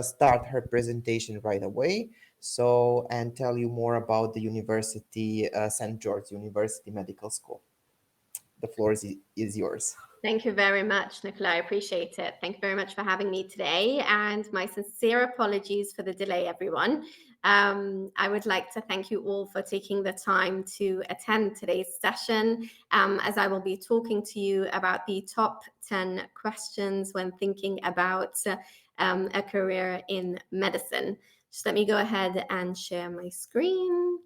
start her presentation right away. So, and tell you more about the University, St. George University Medical School. The floor is yours. Thank you very much, Nicola. I appreciate it. Thank you very much for having me today, and my sincere apologies for the delay, everyone. I would like to thank you all for taking the time to attend today's session, as I will be talking to you about the top 10 questions when thinking about a career in medicine. Just let me go ahead and share my screen.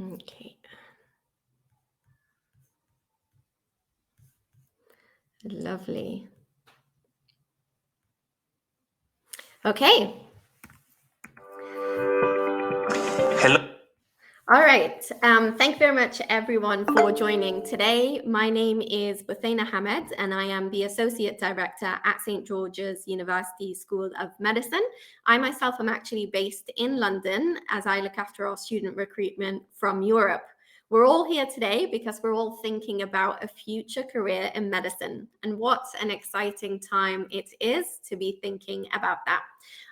Okay. Lovely. Okay. Hello. All right. Thank you very much, everyone, for joining today. My name is Buthaina Hamed, and I am the Associate Director at St. George's University School of Medicine. I myself am actually based in London, as I look after our student recruitment from Europe. We're all here today because we're all thinking about a future career in medicine, and what an exciting time it is to be thinking about that.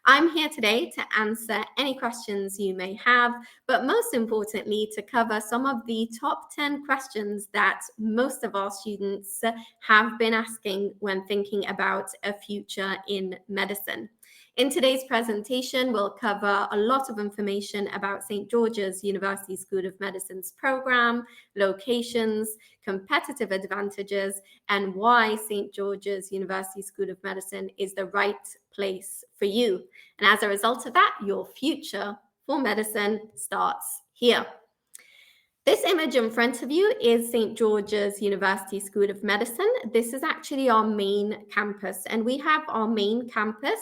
I'm here today to answer any questions you may have, but most importantly, to cover some of the top 10 questions that most of our students have been asking when thinking about a future in medicine. In today's presentation, we'll cover a lot of information about St. George's University School of Medicine's program, locations, competitive advantages, and why St. George's University School of Medicine is the right place for you. And as a result of that, your future for medicine starts here. This image in front of you is St. George's University School of Medicine. This is actually our main campus, and we have our main campus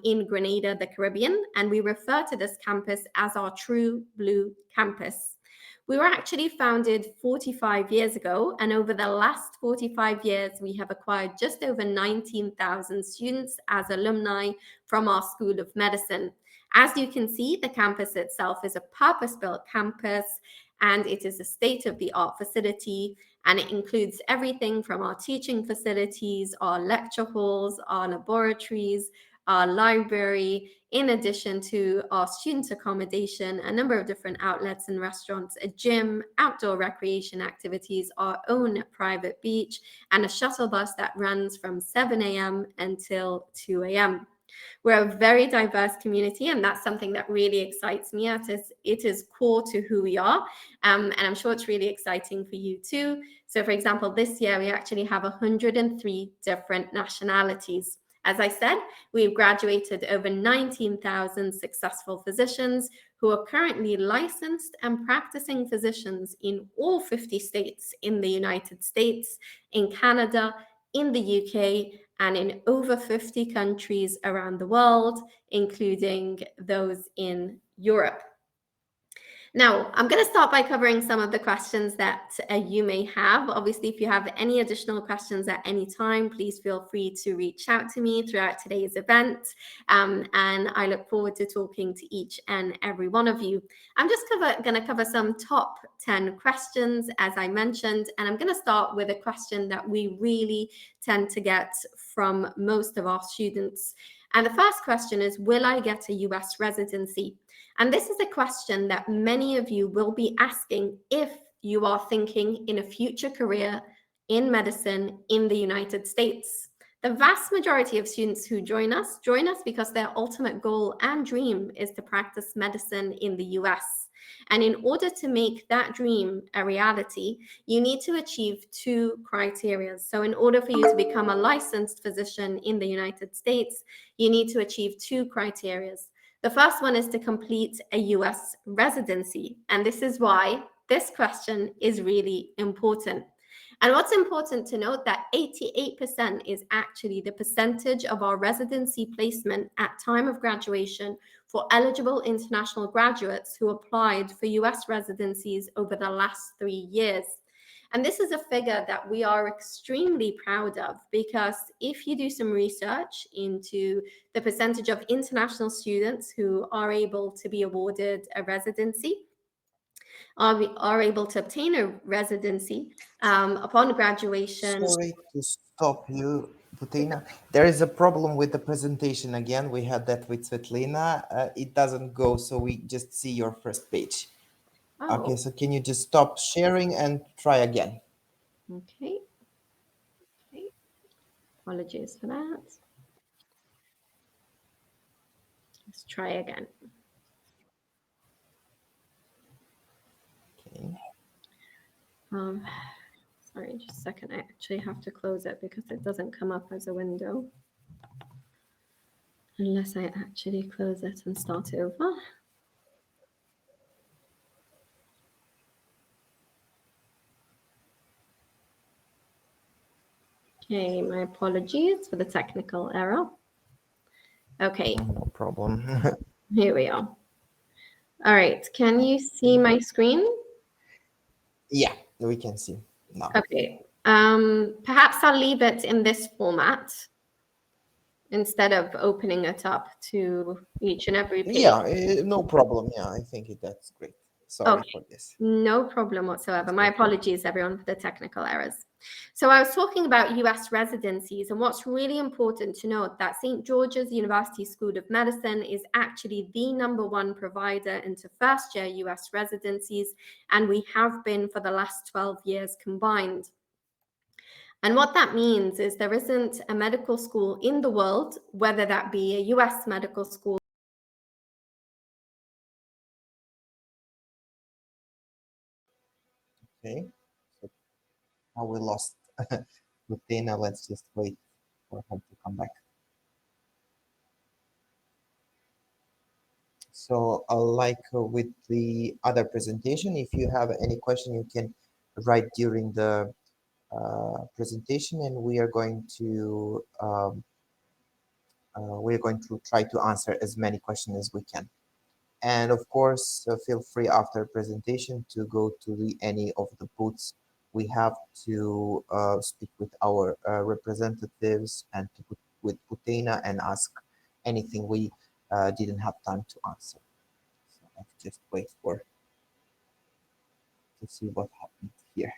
in Grenada, the Caribbean, and we refer to this campus as our True Blue campus. We were actually founded 45 years ago, and over the last 45 years, we have acquired just over 19,000 students as alumni from our School of Medicine. As you can see, the campus itself is a purpose-built campus, and it is a state-of-the-art facility, and it includes everything from our teaching facilities, our lecture halls, our laboratories, our library, in addition to our student accommodation, a number of different outlets and restaurants, a gym, outdoor recreation activities, our own private beach, and a shuttle bus that runs from 7 a.m. until 2 a.m. We're a very diverse community, and that's something that really excites me. It is core to who we are, and I'm sure it's really exciting for you too. So, for example, this year we actually have 103 different nationalities. As I said, we've graduated over 19,000 successful physicians who are currently licensed and practicing physicians in all 50 states in the United States, in Canada, in the UK, and in over 50 countries around the world, including those in Europe. Now, I'm going to start by covering some of the questions that you may have. Obviously, if you have any additional questions at any time, please feel free to reach out to me throughout today's event. And I look forward to talking to each and every one of you. I'm just going to cover some top 10 questions, as I mentioned, and I'm going to start with a question that we really tend to get from most of our students. And the first question is, will I get a US residency? And this is a question that many of you will be asking if you are thinking in a future career in medicine in the United States. The vast majority of students who join us because their ultimate goal and dream is to practice medicine in the US. And in order to make that dream a reality, you need to achieve two criteria. So in order for you to become a licensed physician in the United States, you need to achieve two criteria. The first one is to complete a US residency. And this is why this question is really important. And what's important to note that 88% is actually the percentage of our residency placement at time of graduation for eligible international graduates who applied for US residencies over the last 3 years. And this is a figure that we are extremely proud of, because if you do some research into the percentage of international students who are able to be awarded a residency, are able to obtain a residency upon graduation. Sorry to stop you, Butina. There is a problem with the presentation again. We had that with Svetlana. It doesn't go, so we just see your first page. Oh. Okay, so can you just stop sharing and try again? Okay. Apologies for that. Let's try again. Okay. Sorry, just a second. I actually have to close it because it doesn't come up as a window unless I actually close it and start over. Okay, my apologies for the technical error. Okay. No problem. Here we are. All right, can you see my screen? Yeah, we can see now. Okay, perhaps I'll leave it in this format instead of opening it up to each and every page. Yeah, no problem. Yeah, I think that's great. Sorry for this. No problem whatsoever. My apologies, everyone, for the technical errors. So I was talking about US residencies, and what's really important to note that St. George's University School of Medicine is actually the #1 provider into first-year US residencies, and we have been for the last 12 years combined. And what that means is there isn't a medical school in the world, whether that be a US medical school. Okay, so now we lost Butina. Let's just wait for her to come back. So like with the other presentation, if you have any question, you can write during the presentation, and we are going to try to answer as many questions as we can. And of course, feel free after presentation to go to any of the booths we have to speak with our representatives and to put with Butina and ask anything we didn't have time to answer. So let's just wait to see what happened here.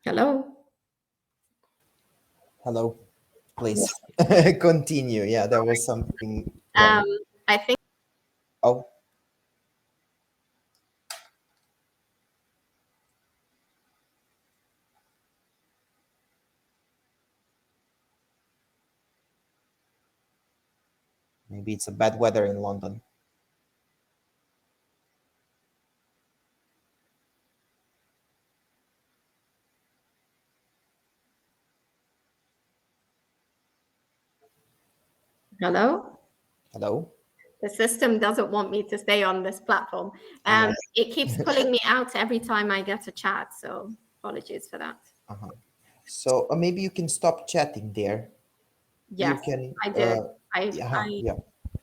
Hello? Hello, please continue. Yeah, there was something wrong. I think. Oh. Maybe it's a bad weather in London. Hello? Hello? The system doesn't want me to stay on this platform. It keeps pulling me out every time I get a chat, so apologies for that. So maybe you can stop chatting there. Yes, you can, I did.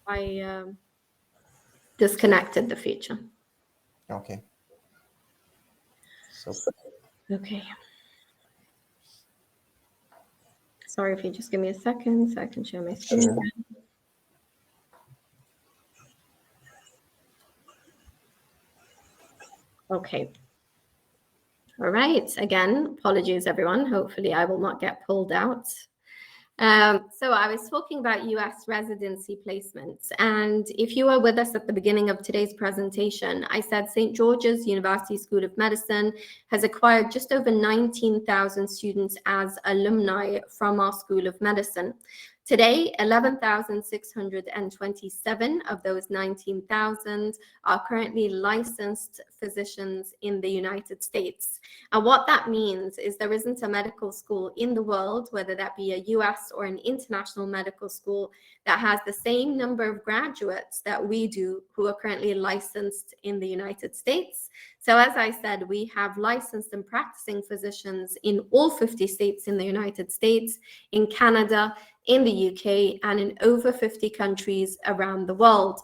I disconnected the feature. Okay. So. Okay. Sorry if you just give me a second so I can share my screen. Sure. Okay. All right. Again, apologies, everyone. Hopefully I will not get pulled out. So I was talking about US residency placements. And if you were with us at the beginning of today's presentation, I said St. George's University School of Medicine has acquired just over 19,000 students as alumni from our School of Medicine. Today, 11,627 of those 19,000 are currently licensed physicians in the United States. And what that means is there isn't a medical school in the world, whether that be a US or an international medical school, that has the same number of graduates that we do who are currently licensed in the United States. So as I said, we have licensed and practicing physicians in all 50 states in the United States, in Canada, in the UK and in over 50 countries around the world.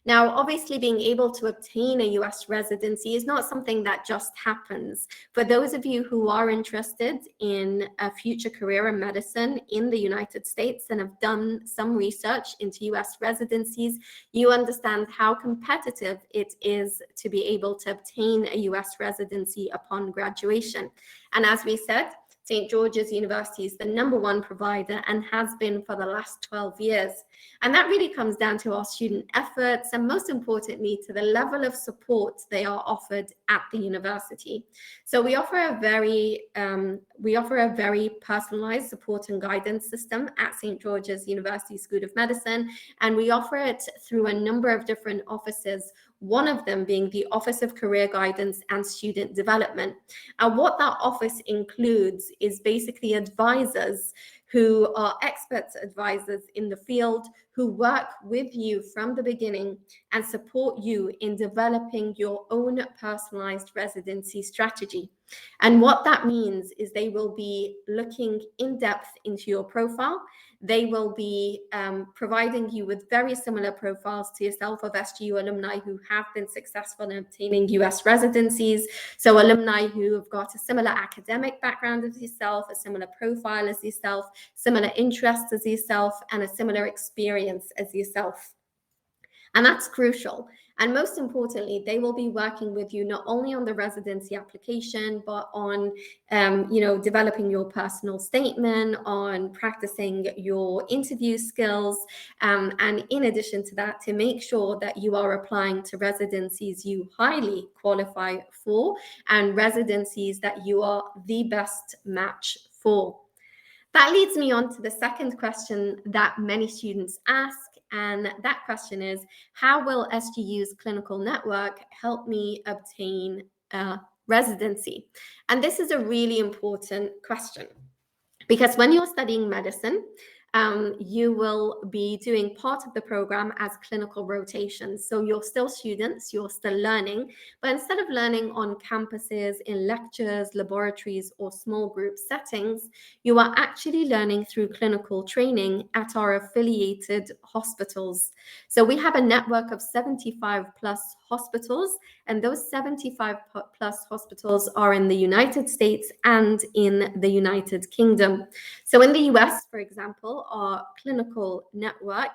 Now, obviously, being able to obtain a US residency is not something that just happens. For those of you who are interested in a future career in medicine in the United States and have done some research into US residencies, you understand how competitive it is to be able to obtain a US residency upon graduation. And as we said, St. George's University is the #1 provider and has been for the last 12 years. And that really comes down to our student efforts and, most importantly, to the level of support they are offered at the university. So we offer a very personalized support and guidance system at St. George's University School of Medicine, and we offer it through a number of different offices, one of them being the Office of Career Guidance and Student Development. And what that office includes is basically advisors who are expert advisors in the field who work with you from the beginning and support you in developing your own personalized residency strategy. And what that means is they will be looking in depth into your profile. They will be providing you with very similar profiles to yourself of SGU alumni who have been successful in obtaining US residencies. So alumni who have got a similar academic background as yourself, a similar profile as yourself, similar interests as yourself, and a similar experience as yourself. And that's crucial. And most importantly, they will be working with you not only on the residency application, but on developing your personal statement, on practicing your interview skills, and in addition to that, to make sure that you are applying to residencies you highly qualify for and residencies that you are the best match for. That leads me on to the second question that many students ask, and that question is, how will SGU's clinical network help me obtain a residency? And this is a really important question, because when you're studying medicine, you will be doing part of the program as clinical rotations. So you're still students, you're still learning, but instead of learning on campuses, in lectures, laboratories, or small group settings, you are actually learning through clinical training at our affiliated hospitals. So we have a network of 75 plus hospitals, and those 75 plus hospitals are in the United States and in the United Kingdom. So in the US, for example, our clinical network,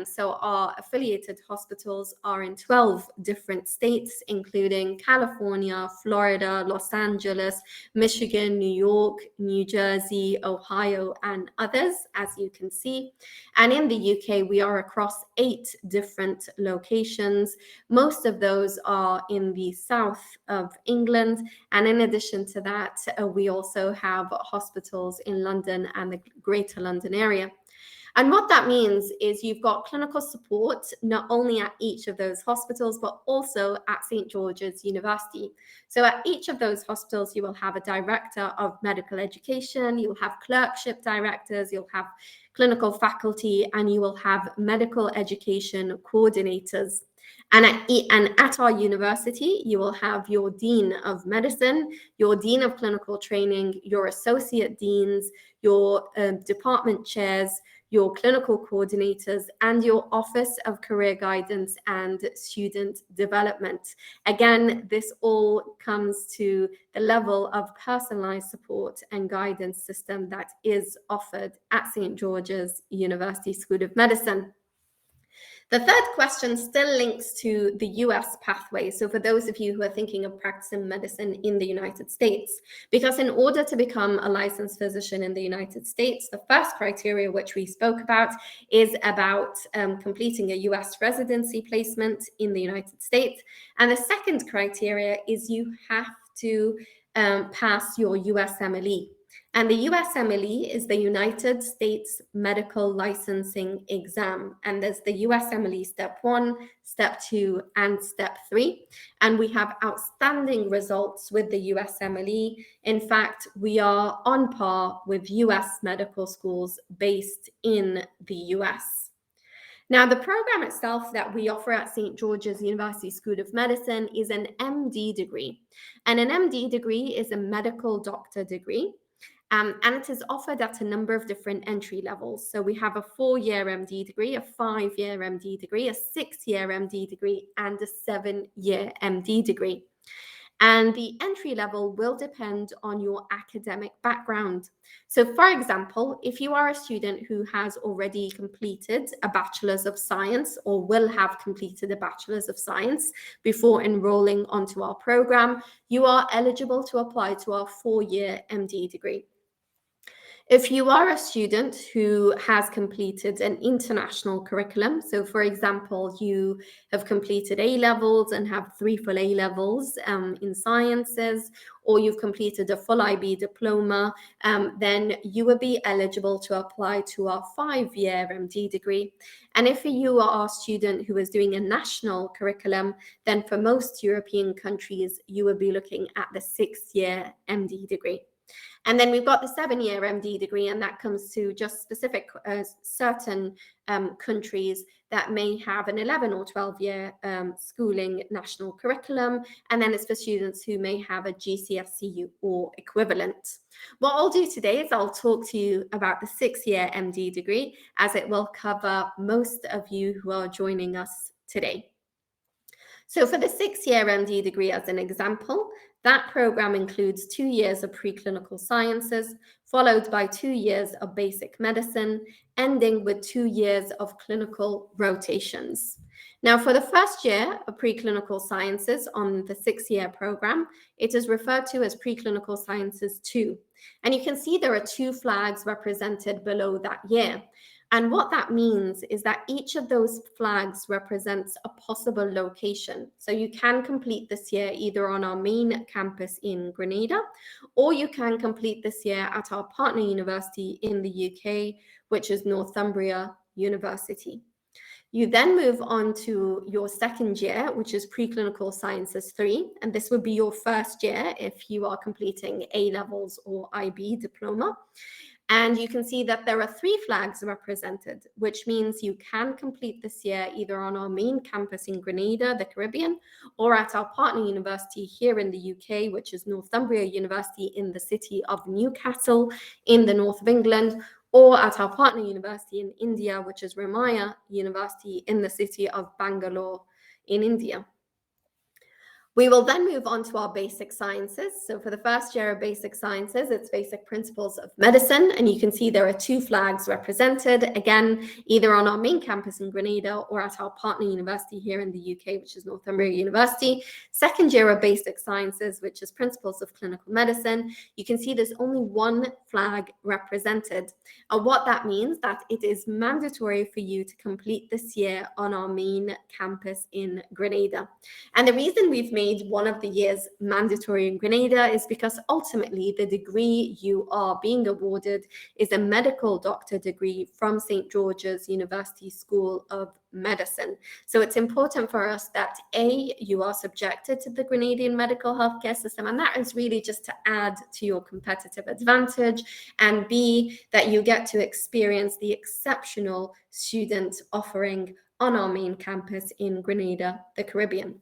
so our affiliated hospitals are in 12 different states, including California, Florida, Los Angeles, Michigan, New York, New Jersey, Ohio, and others, as you can see. And in the UK, we are across 8 different locations. Most of those are in the south of England. And in addition to that, we also have hospitals in London and the Greater London area. And what that means is you've got clinical support not only at each of those hospitals, but also at St. George's University. So at each of those hospitals, you will have a director of medical education, you'll have clerkship directors, you'll have clinical faculty, and you will have medical education coordinators. And at our university, you will have your Dean of Medicine, your Dean of Clinical Training, your Associate Deans, your department chairs, your clinical coordinators, and your Office of Career Guidance and Student Development. Again, this all comes to the level of personalized support and guidance system that is offered at St. George's University School of Medicine. The third question still links to the US pathway. So for those of you who are thinking of practicing medicine in the United States, because in order to become a licensed physician in the United States, the first criteria which we spoke about is about completing a US residency placement in the United States. And the second criteria is you have to pass your USMLE. And the USMLE is the United States Medical Licensing Exam. And there's the USMLE Step 1, Step 2, and Step 3. And we have outstanding results with the USMLE. In fact, we are on par with US medical schools based in the US. Now, the program itself that we offer at St. George's University School of Medicine is an MD degree. And an MD degree is a medical doctor degree. And it is offered at a number of different entry levels. So we have a 4-year MD degree, a 5-year MD degree, a 6-year MD degree, and a 7-year MD degree. And the entry level will depend on your academic background. So for example, if you are a student who has already completed a Bachelor's of Science or will have completed a Bachelor's of Science before enrolling onto our program, you are eligible to apply to our 4-year MD degree. If you are a student who has completed an international curriculum, so for example, you have completed A-levels and have 3 full A-levels in sciences, or you've completed a full IB diploma, then you will be eligible to apply to our 5-year MD degree. And if you are a student who is doing a national curriculum, then for most European countries, you will be looking at the 6-year MD degree. And then we've got the 7-year MD degree, and that comes to just specific certain countries that may have an 11 or 12-year schooling national curriculum. And then it's for students who may have a GCSE or equivalent. What I'll do today is I'll talk to you about the 6-year MD degree, as it will cover most of you who are joining us today. So for the 6-year MD degree, as an example, that program includes 2 years of preclinical sciences, followed by 2 years of basic medicine, ending with 2 years of clinical rotations. Now, for the first year of preclinical sciences on the 6-year program, it is referred to as Preclinical Sciences 2. And you can see there are 2 flags represented below that year. And what that means is that each of those flags represents a possible location. So you can complete this year either on our main campus in Grenada, or you can complete this year at our partner university in the UK, which is Northumbria University. You then move on to your second year, which is Preclinical Sciences 3, and this would be your first year if you are completing A-levels or IB diploma. And you can see that there are 3 flags represented, which means you can complete this year either on our main campus in Grenada, the Caribbean, or at our partner university here in the UK, which is Northumbria University in the city of Newcastle in the north of England, or at our partner university in India, which is Ramaya University in the city of Bangalore in India. We will then move on to our basic sciences. So for the first year of basic sciences, it's basic principles of medicine. And you can see there are 2 flags represented, again, either on our main campus in Grenada or at our partner university here in the UK, which is Northumbria University. Second year of basic sciences, which is principles of clinical medicine. You can see there's only 1 flag represented. And what that means, that it is mandatory for you to complete this year on our main campus in Grenada. And the reason we've made one of the years mandatory in Grenada is because ultimately the degree you are being awarded is a medical doctor degree from St. George's University School of Medicine. So it's important for us that A, you are subjected to the Grenadian medical healthcare system, and that is really just to add to your competitive advantage, and B, that you get to experience the exceptional student offering on our main campus in Grenada, the Caribbean.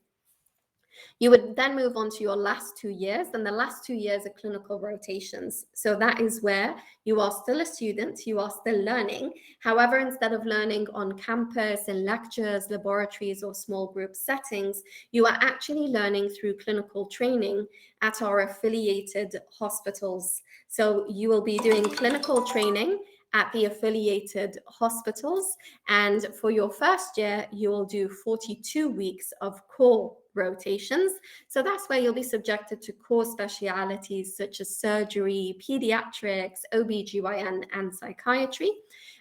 You would then move on to your last 2 years, and the last 2 years are clinical rotations. So that is where you are still a student, you are still learning. However, instead of learning on campus in lectures, laboratories, or small group settings, you are actually learning through clinical training at our affiliated hospitals. So you will be doing clinical training at the affiliated hospitals. And for your first year, you will do 42 weeks of core rotations. So that's where you'll be subjected to core specialities such as surgery, pediatrics, OBGYN, and psychiatry.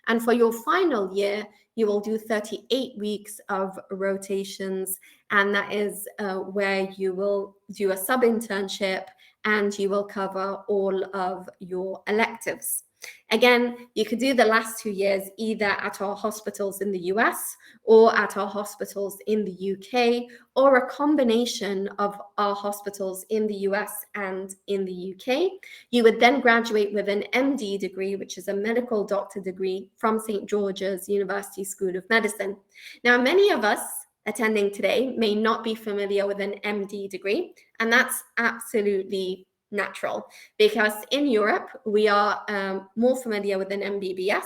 And for your final year, you will do 38 weeks of rotations. And that is where you will do a sub-internship and you will cover all of your electives. Again, you could do the last 2 years either at our hospitals in the US or at our hospitals in the UK, or a combination of our hospitals in the US and in the UK. You would then graduate with an MD degree, which is a medical doctor degree from St. George's University School of Medicine. Now, many of us attending today may not be familiar with an MD degree, and that's absolutely natural, because in Europe, we are more familiar with an MBBS,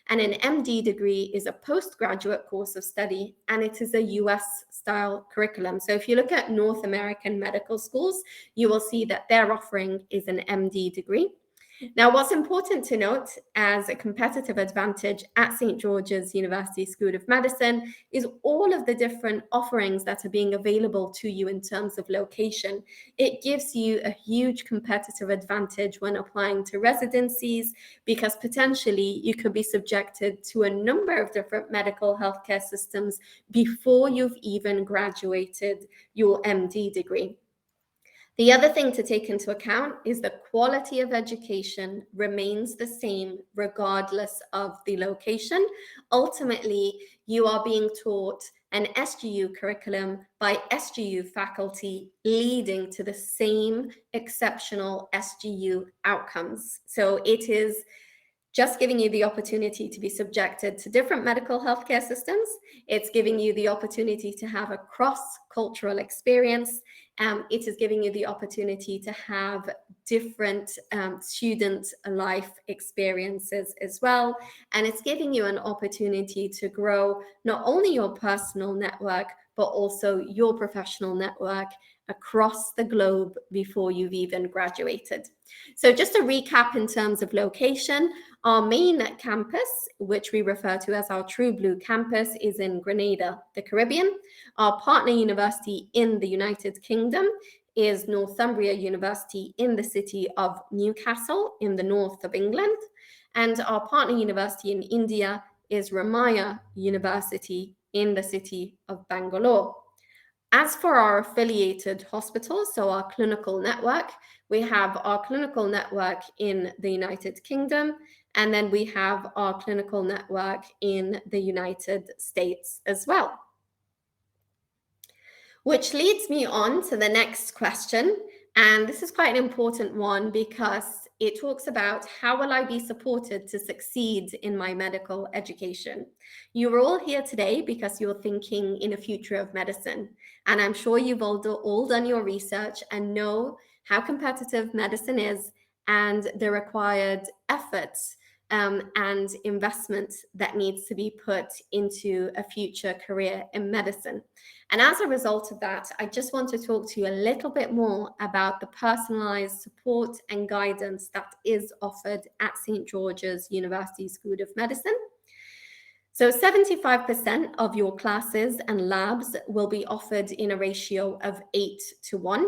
and an MD degree is a postgraduate course of study, and it is a US-style curriculum. So if you look at North American medical schools, you will see that their offering is an MD degree. Now, what's important to note as a competitive advantage at St. George's University School of Medicine is all of the different offerings that are being available to you in terms of location. It gives you a huge competitive advantage when applying to residencies, because potentially you could be subjected to a number of different medical healthcare systems before you've even graduated your MD degree. The other thing to take into account is the quality of education remains the same regardless of the location. Ultimately, you are being taught an SGU curriculum by SGU faculty, leading to the same exceptional SGU outcomes. So it is just giving you the opportunity to be subjected to different medical healthcare systems. It's giving you the opportunity to have a cross-cultural experience. It is giving you the opportunity to have different student life experiences as well. And it's giving you an opportunity to grow not only your personal network, but also your professional network across the globe before you've even graduated. So just to recap in terms of location, our main campus, which we refer to as our True Blue campus, is in Grenada, the Caribbean. Our partner university in the United Kingdom is Northumbria University in the city of Newcastle in the north of England. And our partner university in India is Ramaya University in the city of Bangalore. As for our affiliated hospitals, so our clinical network, we have our clinical network in the United Kingdom, and then we have our clinical network in the United States as well. Which leads me on to the next question, and this is quite an important one because it talks about how will I be supported to succeed in my medical education. You're all here today because you're thinking in a future of medicine, and I'm sure you've all done your research and know how competitive medicine is and the required efforts and investment that needs to be put into a future career in medicine. And as a result of that, I just want to talk to you a little bit more about the personalized support and guidance that is offered at St. George's University School of Medicine. So 75% of your classes and labs will be offered in a ratio of 8:1.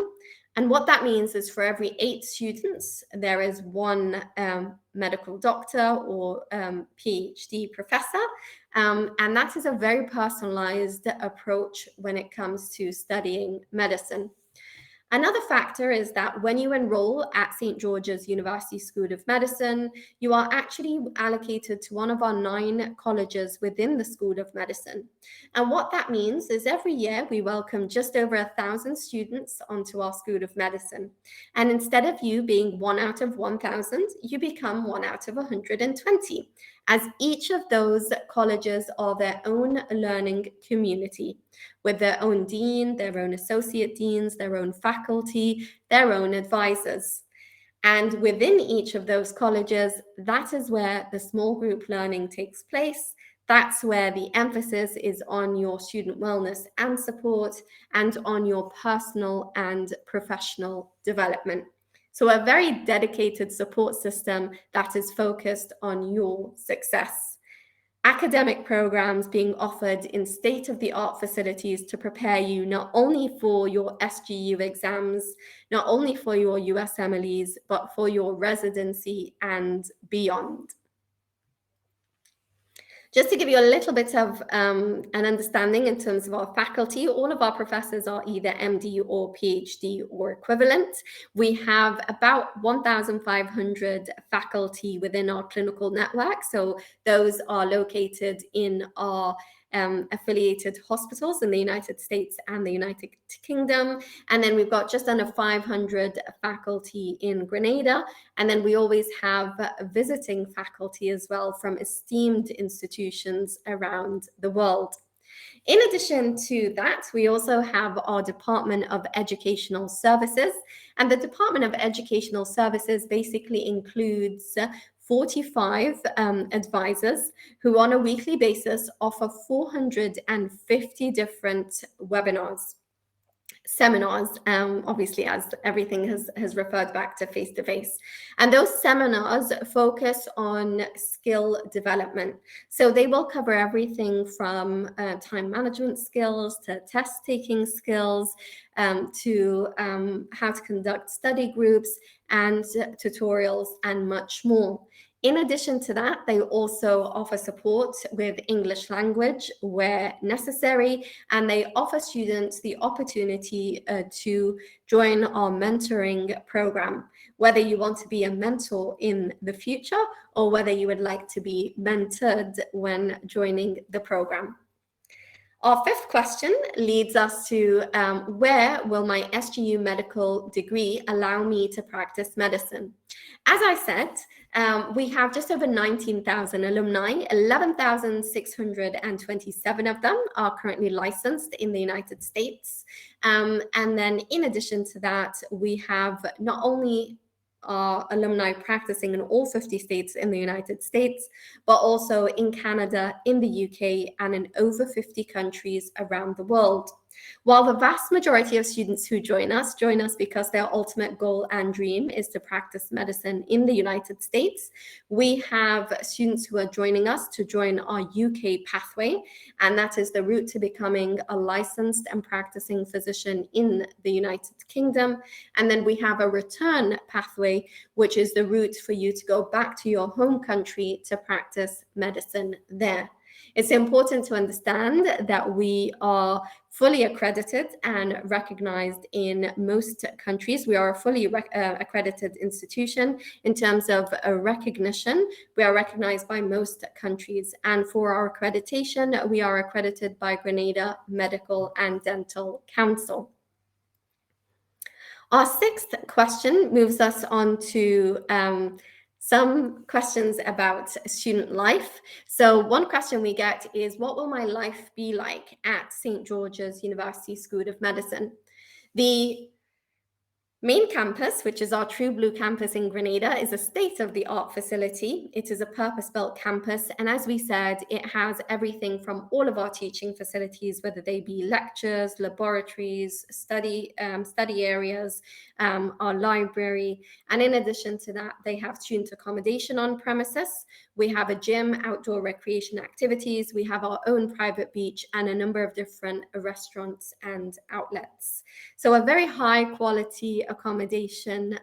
And what that means is for every 8 students, there is one medical doctor or PhD professor. And that is a very personalized approach when it comes to studying medicine. Another factor is that when you enroll at St. George's University School of Medicine, you are actually allocated to one of our 9 colleges within the School of Medicine. And what that means is every year we welcome just over 1,000 students onto our School of Medicine. And instead of you being 1 out of 1,000, you become 1 out of 120, as each of those colleges are their own learning community, with their own dean, their own associate deans, their own faculty, their own advisors. And within each of those colleges, that is where the small group learning takes place. That's where the emphasis is on your student wellness and support and on your personal and professional development. So a very dedicated support system that is focused on your success. Academic programs being offered in state-of-the-art facilities to prepare you not only for your SGU exams, not only for your USMLEs, but for your residency and beyond. Just to give you a little bit of an understanding in terms of our faculty, all of our professors are either MD or PhD or equivalent. We have about 1,500 faculty within our clinical network. So those are located in our affiliated hospitals in the United States and the United Kingdom. And then we've got just under 500 faculty in Grenada. And then we always have visiting faculty as well from esteemed institutions around the world. In addition to that, we also have our Department of Educational Services, and the Department of Educational Services basically includes 45 advisors who on a weekly basis offer 450 different seminars, obviously, as everything has referred back to face-to-face. And those seminars focus on skill development. So they will cover everything from time management skills to test-taking skills, to how to conduct study groups and tutorials and much more. In addition to that, they also offer support with English language where necessary, and they offer students the opportunity to join our mentoring program, whether you want to be a mentor in the future or whether you would like to be mentored when joining the program. Our fifth question leads us to where will my SGU medical degree allow me to practice medicine? As I said, we have just over 19,000 alumni. 11,627 of them are currently licensed in the United States. And then in addition to that, we have not only our alumni practicing in all 50 states in the United States, but also in Canada, in the UK, and in over 50 countries around the world. While the vast majority of students who join us because their ultimate goal and dream is to practice medicine in the United States, we have students who are joining us to join our UK pathway, and that is the route to becoming a licensed and practicing physician in the United Kingdom. And then we have a return pathway, which is the route for you to go back to your home country to practice medicine there. It's important to understand that we are fully accredited and recognized in most countries. We are a fully accredited institution in terms of recognition. We are recognized by most countries. And for our accreditation, we are accredited by Grenada Medical and Dental Council. Our sixth question moves us on to some questions about student life. So one question we get is, what will my life be like at St. George's University School of Medicine? The main campus, which is our True Blue campus in Grenada, is a state-of-the-art facility. It is a purpose-built campus, and as we said, it has everything from all of our teaching facilities, whether they be lectures, laboratories, study areas, our library, and in addition to that, they have student accommodation on premises. We have a gym, outdoor recreation activities, we have our own private beach, and a number of different restaurants and outlets. So a very high quality accommodation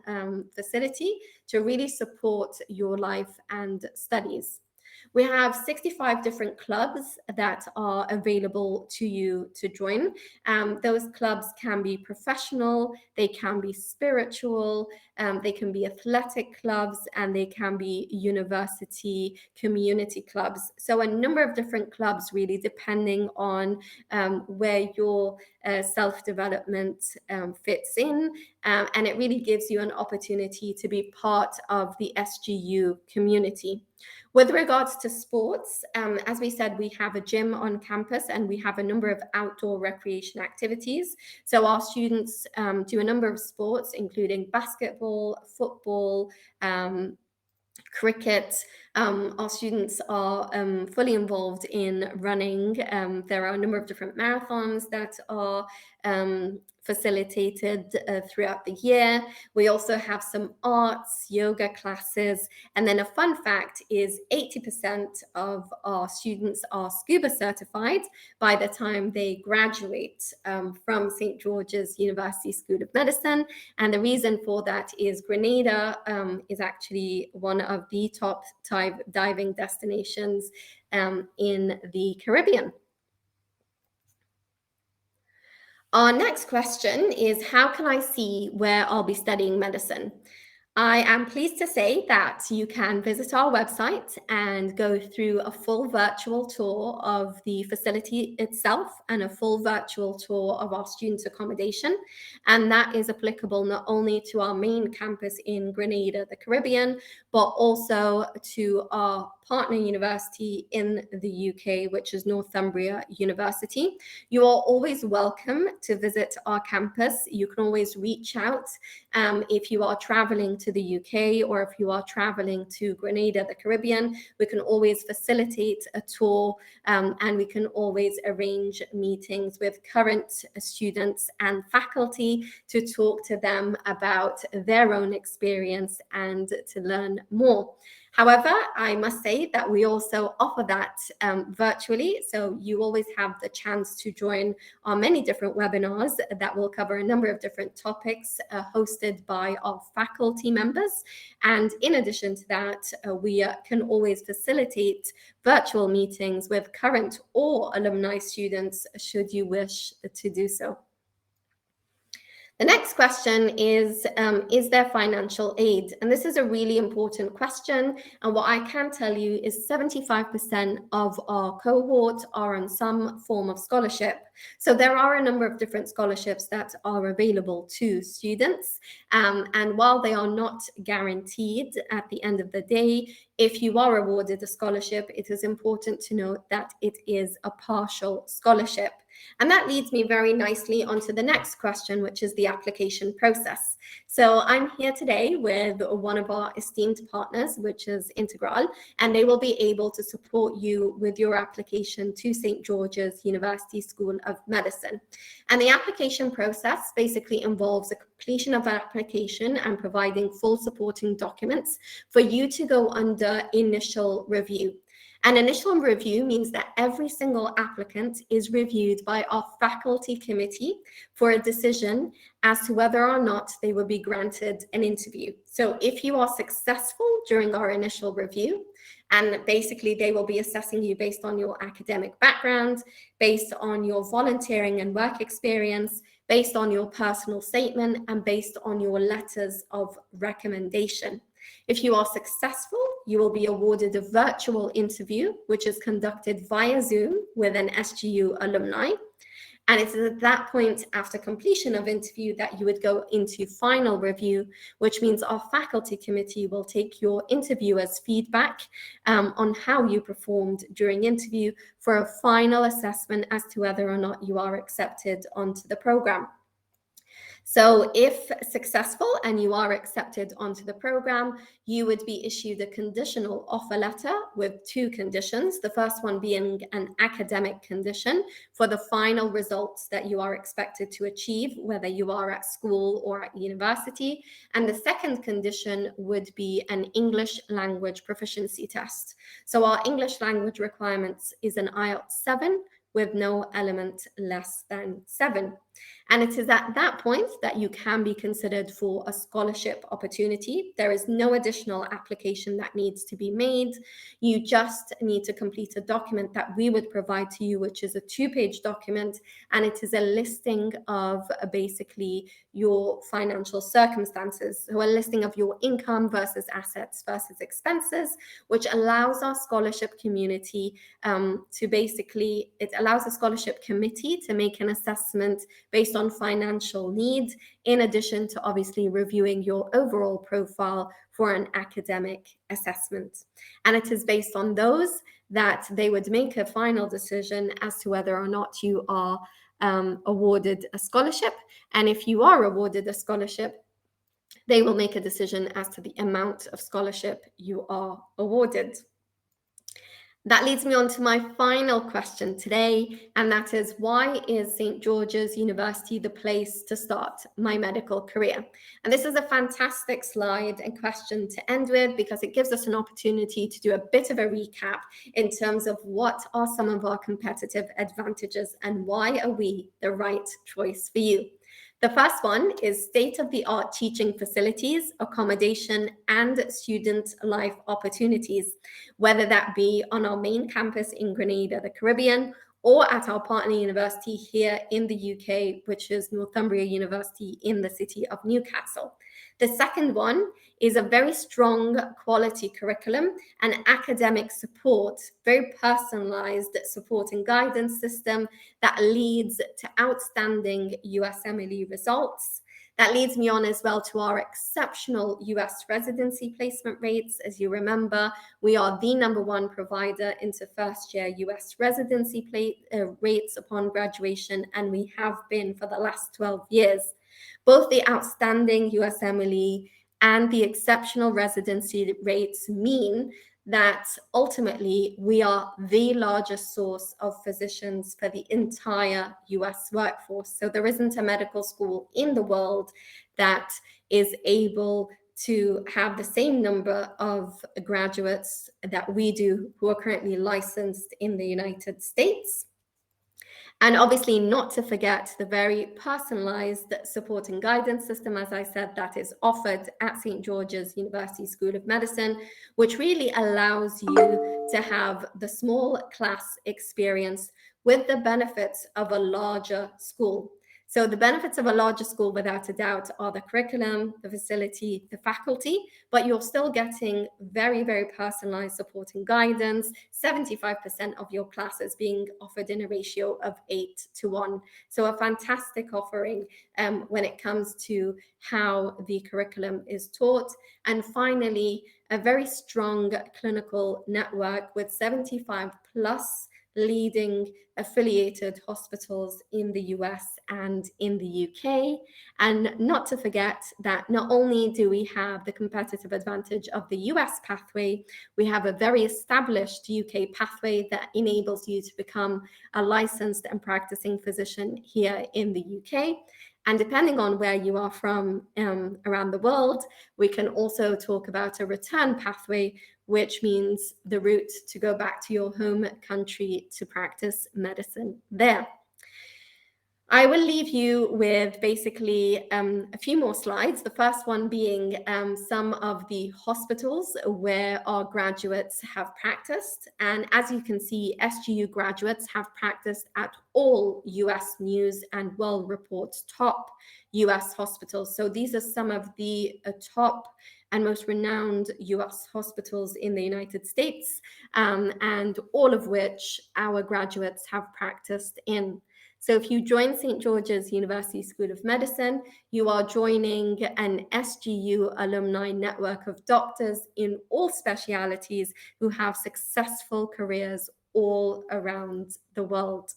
facility to really support your life and studies. We have 65 different clubs that are available to you to join. Those clubs can be professional, they can be spiritual, they can be athletic clubs, and they can be university community clubs. So a number of different clubs, really, depending on where your self-development fits in, and it really gives you an opportunity to be part of the SGU community. With regards to sports, as we said, we have a gym on campus and we have a number of outdoor recreation activities. So our students do a number of sports, including basketball, football, cricket. Our students are fully involved in running. There are a number of different marathons that are facilitated throughout the year. We also have some arts, yoga classes, and then a fun fact is 80% of our students are scuba certified by the time they graduate from St. George's University School of Medicine. And the reason for that is Grenada is actually one of the top diving destinations in the Caribbean. Our next question is, how can I see where I'll be studying medicine? I am pleased to say that you can visit our website and go through a full virtual tour of the facility itself and a full virtual tour of our student accommodation. And that is applicable not only to our main campus in Grenada, the Caribbean, but also to our partner university in the UK, which is Northumbria University. You are always welcome to visit our campus. You can always reach out if you are traveling to the UK or if you are traveling to Grenada, the Caribbean. We can always facilitate a tour and we can always arrange meetings with current students and faculty to talk to them about their own experience and to learn more. However, I must say that we also offer that virtually, so you always have the chance to join our many different webinars that will cover a number of different topics hosted by our faculty members. And in addition to that, we can always facilitate virtual meetings with current or alumni students should you wish to do so. The next question is there financial aid? And this is a really important question. And what I can tell you is 75% of our cohort are on some form of scholarship. So there are a number of different scholarships that are available to students. And while they are not guaranteed at the end of the day, if you are awarded a scholarship, it is important to note that it is a partial scholarship. And that leads me very nicely onto the next question, which is the application process. So I'm here today with one of our esteemed partners, which is Integral, and they will be able to support you with your application to St. George's University School of Medicine. And the application process basically involves the completion of an application and providing full supporting documents for you to go under initial review. An initial review means that every single applicant is reviewed by our faculty committee for a decision as to whether or not they will be granted an interview. So if you are successful during our initial review, and basically they will be assessing you based on your academic background, based on your volunteering and work experience, based on your personal statement, and based on your letters of recommendation. If you are successful, you will be awarded a virtual interview, which is conducted via Zoom with an SGU alumni. And it's at that point, after completion of interview, that you would go into final review, which means our faculty committee will take your interviewer's feedback on how you performed during interview for a final assessment as to whether or not you are accepted onto the program. So if successful and you are accepted onto the program, you would be issued a conditional offer letter with 2 conditions. The first one being an academic condition for the final results that you are expected to achieve, whether you are at school or at university. And the second condition would be an English language proficiency test. So our English language requirements is an IELTS 7 with no element less than 7. And it is at that point that you can be considered for a scholarship opportunity. There is no additional application that needs to be made. You just need to complete a document that we would provide to you, which is a 2-page document, and it is a listing of basically your financial circumstances. So a listing of your income versus assets versus expenses, which allows our scholarship community to basically, it allows the scholarship committee to make an assessment based on financial needs, in addition to obviously reviewing your overall profile for an academic assessment. And it is based on those that they would make a final decision as to whether or not you are awarded a scholarship. And if you are awarded a scholarship, they will make a decision as to the amount of scholarship you are awarded. That leads me on to my final question today, and that is, why is St. George's University the place to start my medical career? And this is a fantastic slide and question to end with, because it gives us an opportunity to do a bit of a recap in terms of what are some of our competitive advantages and why are we the right choice for you. The first one is state-of-the-art teaching facilities, accommodation, and student life opportunities, whether that be on our main campus in Grenada, the Caribbean, or at our partner university here in the UK, which is Northumbria University in the city of Newcastle. The second one is a very strong quality curriculum and academic support, very personalized support and guidance system that leads to outstanding USMLE results. That leads me on as well to our exceptional US residency placement rates. As you remember, we are the #1 provider into first-year US residency rates upon graduation, and we have been for the last 12 years. Both the outstanding USMLE and the exceptional residency rates mean that ultimately we are the largest source of physicians for the entire US workforce. So there isn't a medical school in the world that is able to have the same number of graduates that we do who are currently licensed in the United States. And obviously not to forget the very personalized support and guidance system, as I said, that is offered at St. George's University School of Medicine, which really allows you to have the small class experience with the benefits of a larger school. So the benefits of a larger school, without a doubt, are the curriculum, the facility, the faculty, but you're still getting very, very personalized support and guidance, 75% of your classes being offered in a ratio of 8:1. So a fantastic offering when it comes to how the curriculum is taught. And finally, a very strong clinical network with 75 plus leading affiliated hospitals in the US and in the UK. And not to forget that not only do we have the competitive advantage of the US pathway, we have a very established UK pathway that enables you to become a licensed and practicing physician here in the UK. And depending on where you are from around the world, we can also talk about a return pathway, which means the route to go back to your home country to practice medicine there. I will leave you with basically a few more slides. The first one being some of the hospitals where our graduates have practiced. And as you can see, SGU graduates have practiced at all US News and World Report's top US hospitals. So these are some of the top and most renowned US hospitals in the United States, and all of which our graduates have practiced in. So if you join St. George's University School of Medicine, you are joining an SGU alumni network of doctors in all specialities who have successful careers all around the world.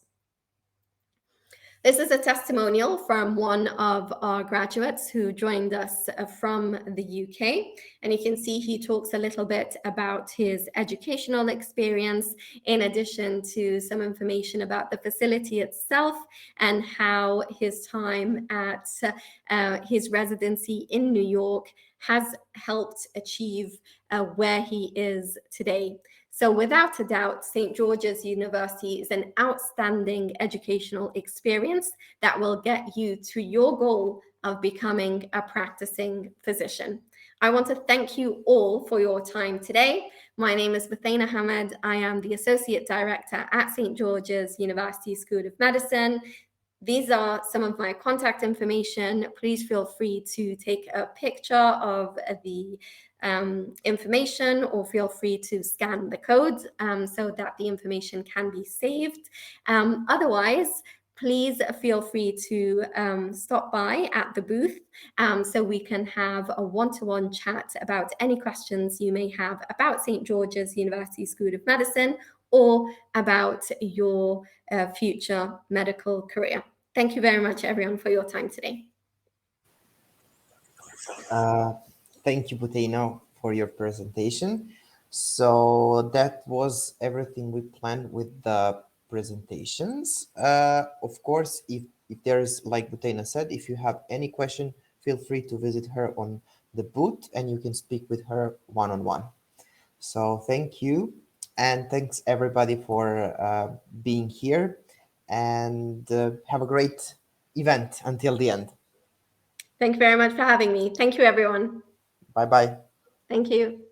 This is a testimonial from one of our graduates who joined us from the UK. And you can see he talks a little bit about his educational experience, in addition to some information about the facility itself and how his time at his residency in New York has helped achieve where he is today. So without a doubt, St. George's University is an outstanding educational experience that will get you to your goal of becoming a practicing physician. I want to thank you all for your time today. My name is Buthaina Hamed. I am the Associate Director at St. George's University School of Medicine. These are some of my contact information. Please feel free to take a picture of the information, or feel free to scan the code so that the information can be saved. Otherwise, please feel free to stop by at the booth so we can have a one-to-one chat about any questions you may have about St. George's University School of Medicine or about your future medical career. Thank you very much, everyone, for your time today. Thank you, Buthaina, for your presentation. So that was everything we planned with the presentations. Of course, if there is, like Buthaina said, if you have any question, feel free to visit her on the booth and you can speak with her one-on-one. So thank you. And thanks everybody for being here, and have a great event until the end. Thank you very much for having me. Thank you, everyone. Bye-bye. Thank you.